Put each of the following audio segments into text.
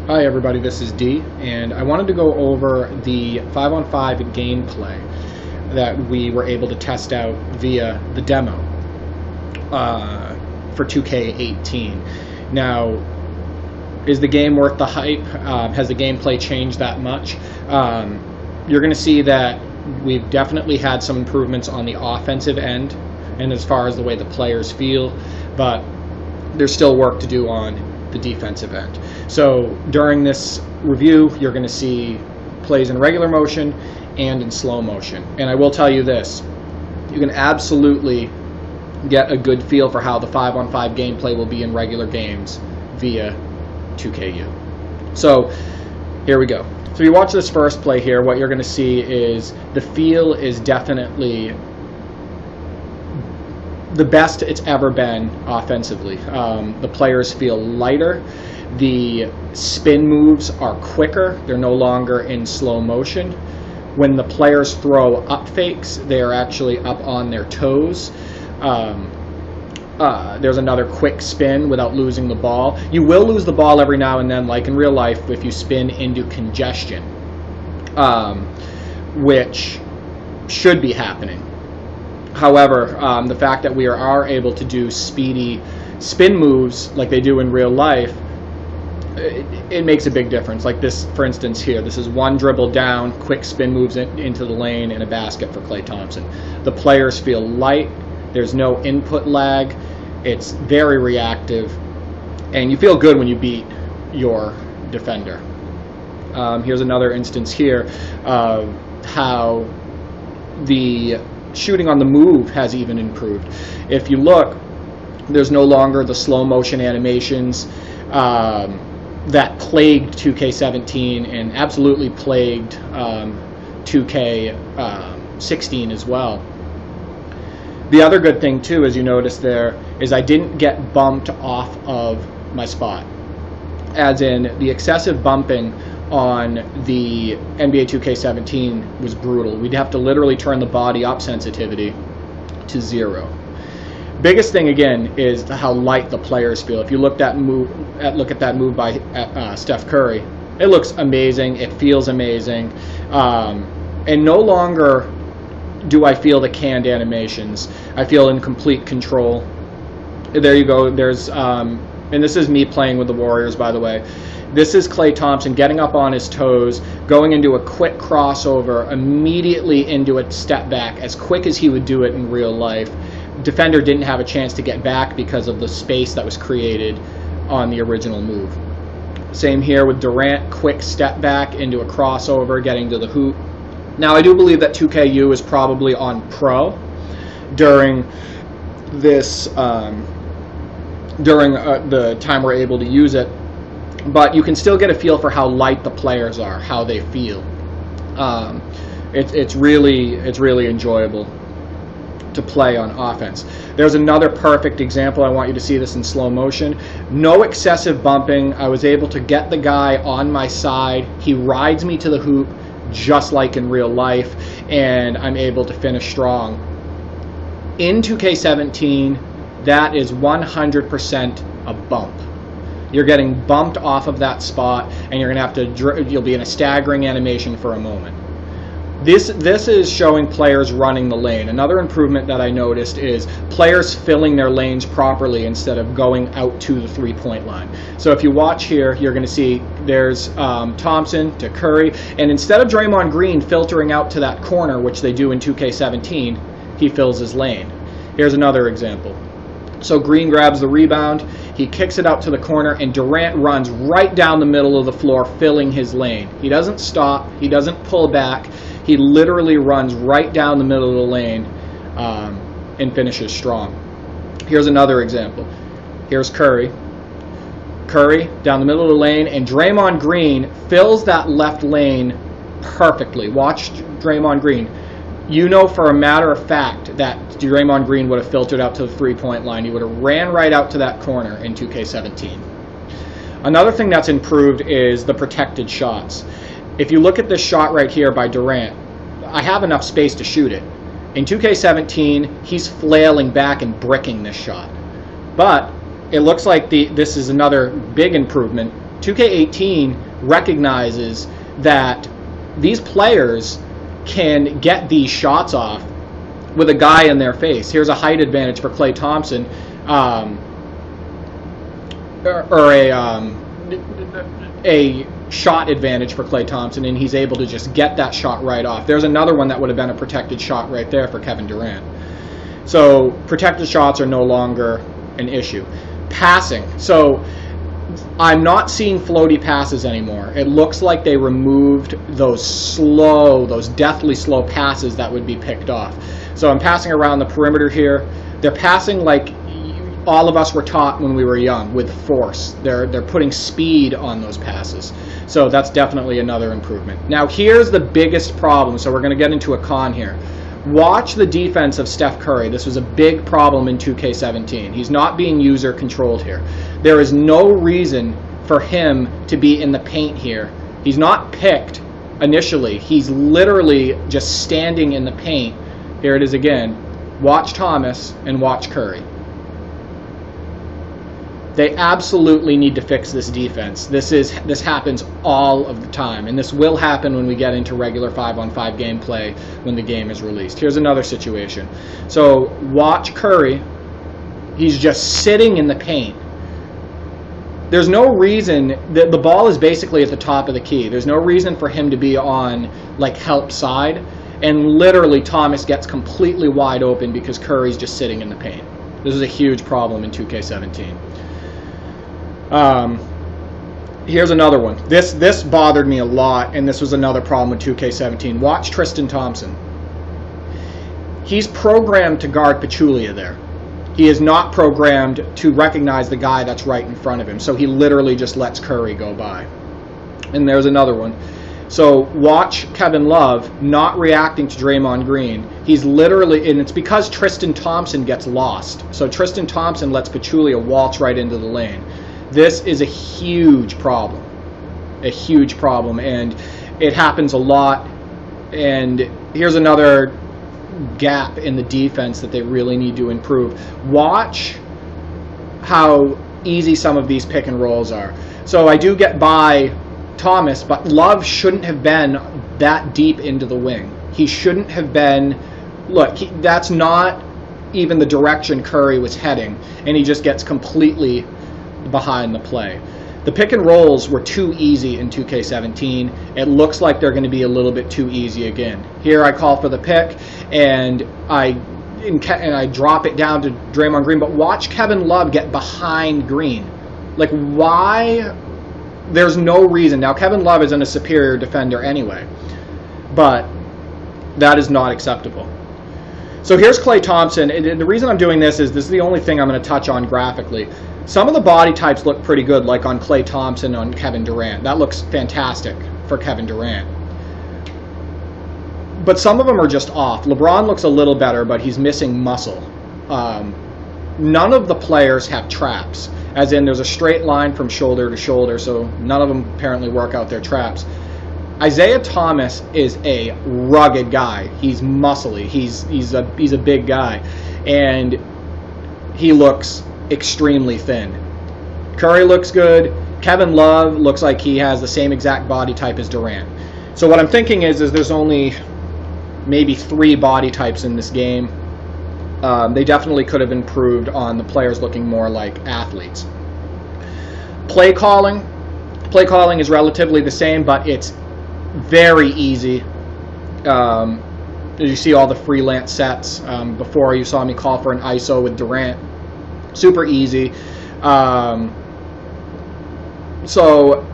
Hi everybody, this is D, and I wanted to go over the 5-on-5 gameplay that we were able to test out via the demo for 2K18. Now, is the game worth the hype? Has the gameplay changed that much? You're going to see that we've definitely had some improvements on the offensive end and as far as the way the players feel, but there's still work to do on the defensive end. So during this review, you're going to see plays in regular motion and in slow motion. And I will tell you this, you can absolutely get a good feel for how the 5-on-5 gameplay will be in regular games via 2KU. So here we go. So you watch this first play here, what you're going to see is the feel is definitely the best it's ever been offensively. The players feel lighter. The spin moves are quicker. They're no longer in slow motion. When the players throw up fakes, they are actually up on their toes. There's another quick spin without losing the ball. You will lose the ball every now and then, like in real life, if you spin into congestion, which should be happening. However, the fact that we are able to do speedy spin moves like they do in real life, it makes a big difference. Like this, for instance, here, this is one dribble down, quick spin moves into the lane, and a basket for Klay Thompson. The players feel light. There's no input lag. It's very reactive, and you feel good when you beat your defender. Here's another instance here of how the shooting on the move has even improved. If you look, there's no longer the slow motion animations that plagued 2K17 and absolutely plagued 2K16 as well. The other good thing too, as you notice there, is I didn't get bumped off of my spot. As in, the excessive bumping on the NBA 2K17 was brutal. We'd have to literally turn the body up sensitivity to 0. Biggest thing again is how light the players feel. If you look at that move by Steph Curry, it looks amazing. It feels amazing, and no longer do I feel the canned animations. I feel in complete control. There you go. There's and this is me playing with the Warriors, by the way. This is Klay Thompson getting up on his toes, going into a quick crossover, immediately into a step back, as quick as he would do it in real life. Defender didn't have a chance to get back because of the space that was created on the original move. Same here with Durant, quick step back into a crossover, getting to the hoop. Now I do believe that 2KU is probably on Pro during this, during the time we're able to use it. But you can still get a feel for how light the players are, how they feel. It's really enjoyable to play on offense. There's another perfect example. I want you to see this in slow motion. No excessive bumping. I was able to get the guy on my side. He rides me to the hoop just like in real life, and I'm able to finish strong. In 2K17, that is 100% a bump. You're getting bumped off of that spot, and you're going to have to, you'll be in a staggering animation for a moment. This is showing players running the lane. Another improvement that I noticed is players filling their lanes properly instead of going out to the three-point line. So if you watch here, you're going to see there's Thompson to Curry, and instead of Draymond Green filtering out to that corner, which they do in 2K17, he fills his lane. Here's another example. So Green grabs the rebound, he kicks it out to the corner, and Durant runs right down the middle of the floor, filling his lane. He doesn't stop, he doesn't pull back, he literally runs right down the middle of the lane and finishes strong. Here's another example. Here's Curry. Curry down the middle of the lane, and Draymond Green fills that left lane perfectly. Watch Draymond Green. You know for a matter of fact that Draymond Green would have filtered out to the three-point line. He would have ran right out to that corner in 2K17. Another thing that's improved is the protected shots. If you look at this shot right here by Durant, I have enough space to shoot it. In 2K17, he's flailing back and bricking this shot. But it looks like this is another big improvement 2K18 recognizes that these players can get these shots off with a guy in their face. Here's a height advantage for Klay Thompson, or a shot advantage for Klay Thompson, and he's able to just get that shot right off. There's another one that would have been a protected shot right there for Kevin Durant. So protected shots are no longer an issue. Passing. So I'm not seeing floaty passes anymore. It looks like they removed those deathly slow passes that would be picked off. So I'm passing around the perimeter here. They're passing like all of us were taught when we were young, with force. They're putting speed on those passes. So that's definitely another improvement. Now here's the biggest problem. So we're going to get into a con here. Watch the defense of Steph Curry. This was a big problem in 2K17. He's not being user controlled here. There is no reason for him to be in the paint here. He's not picked initially. He's literally just standing in the paint. Here it is again. Watch Thomas and watch Curry. They absolutely need to fix this defense. This happens all of the time, and this will happen when we get into regular 5-on-5 gameplay when the game is released. Here's another situation. So watch Curry. He's just sitting in the paint. There's no reason that the ball is basically at the top of the key. There's no reason for him to be on like help side, and literally Thomas gets completely wide open because Curry's just sitting in the paint. This is a huge problem in 2K17. Here's another one. This bothered me a lot, and this was another problem with 2K17. Watch Tristan Thompson. He's programmed to guard Pachulia there. He is not programmed to recognize the guy that's right in front of him, so he literally just lets Curry go by. And there's another one. So watch Kevin Love not reacting to Draymond Green. He's literally, and it's because Tristan Thompson gets lost. So Tristan Thompson lets Pachulia waltz right into the lane. This is a huge problem, and it happens a lot. And here's another gap in the defense that they really need to improve. Watch how easy some of these pick and rolls are. So I do get by Thomas, but Love shouldn't have been that deep into the wing. He shouldn't have been, look, that's not even the direction Curry was heading, and he just gets completely behind the play. The pick and rolls were too easy in 2K17. It looks like they're going to be a little bit too easy again. Here I call for the pick, and I drop it down to Draymond Green, but watch Kevin Love get behind Green. Like, why? There's no reason. Now, Kevin Love isn't a superior defender anyway, but that is not acceptable. So here's Klay Thompson, and the reason I'm doing this is the only thing I'm going to touch on graphically. Some of the body types look pretty good, like on Klay Thompson, on Kevin Durant. That looks fantastic for Kevin Durant. But some of them are just off. LeBron looks a little better, but he's missing muscle. None of the players have traps, as in there's a straight line from shoulder to shoulder, so none of them apparently work out their traps. Isaiah Thomas is a rugged guy. He's muscly. He's a big guy, and he looks extremely thin. Curry looks good. Kevin Love looks like he has the same exact body type as Durant. So what I'm thinking is there's only maybe 3 body types in this game. They definitely could have improved on the players looking more like athletes. Play calling is relatively the same, but it's very easy. You see all the freelance sets. Before you saw me call for an ISO with Durant. Super easy. So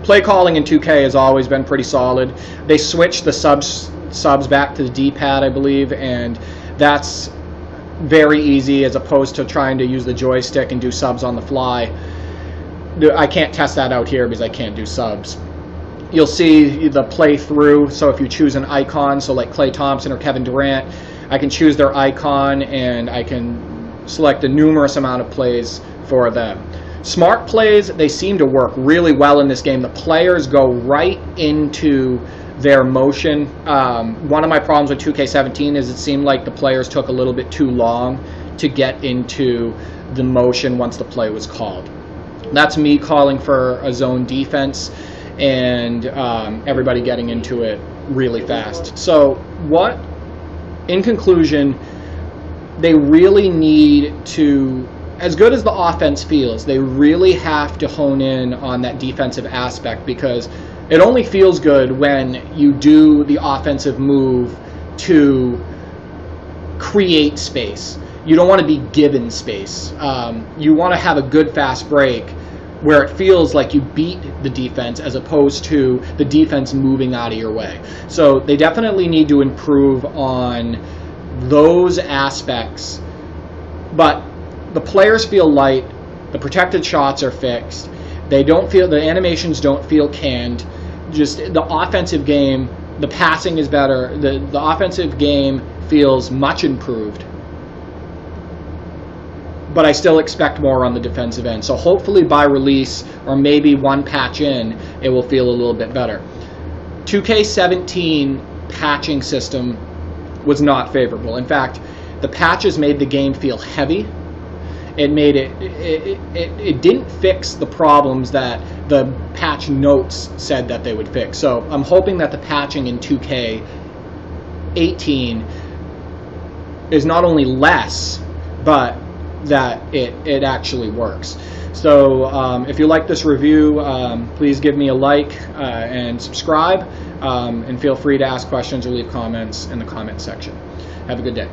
play calling in 2K has always been pretty solid. They switched the subs back to the D-pad, I believe, and that's very easy as opposed to trying to use the joystick and do subs on the fly. I can't test that out here because I can't do subs. You'll see the play through, so if you choose an icon, so like Klay Thompson or Kevin Durant, I can choose their icon and I can select a numerous amount of plays for them. Smart plays, they seem to work really well in this game. The players go right into their motion. One of my problems with 2K17 is it seemed like the players took a little bit too long to get into the motion once the play was called. That's me calling for a zone defense and everybody getting into it really fast. So in conclusion, they really need to, as good as the offense feels, they really have to hone in on that defensive aspect, because it only feels good when you do the offensive move to create space. You don't want to be given space. You want to have a good fast break where it feels like you beat the defense as opposed to the defense moving out of your way. So they definitely need to improve on those aspects. But the players feel light, the protected shots are fixed, the animations don't feel canned. Just the offensive game, the passing is better, the offensive game feels much improved. But I still expect more on the defensive end. So hopefully by release, or maybe one patch in, it will feel a little bit better. 2K17 patching system was not favorable. In fact, the patches made the game feel heavy. It made it didn't fix the problems that the patch notes said that they would fix. So I'm hoping that the patching in 2K18 is not only less, but that it actually works. So if you like this review, please give me a like and subscribe, and feel free to ask questions or leave comments in the comment section. Have a good day.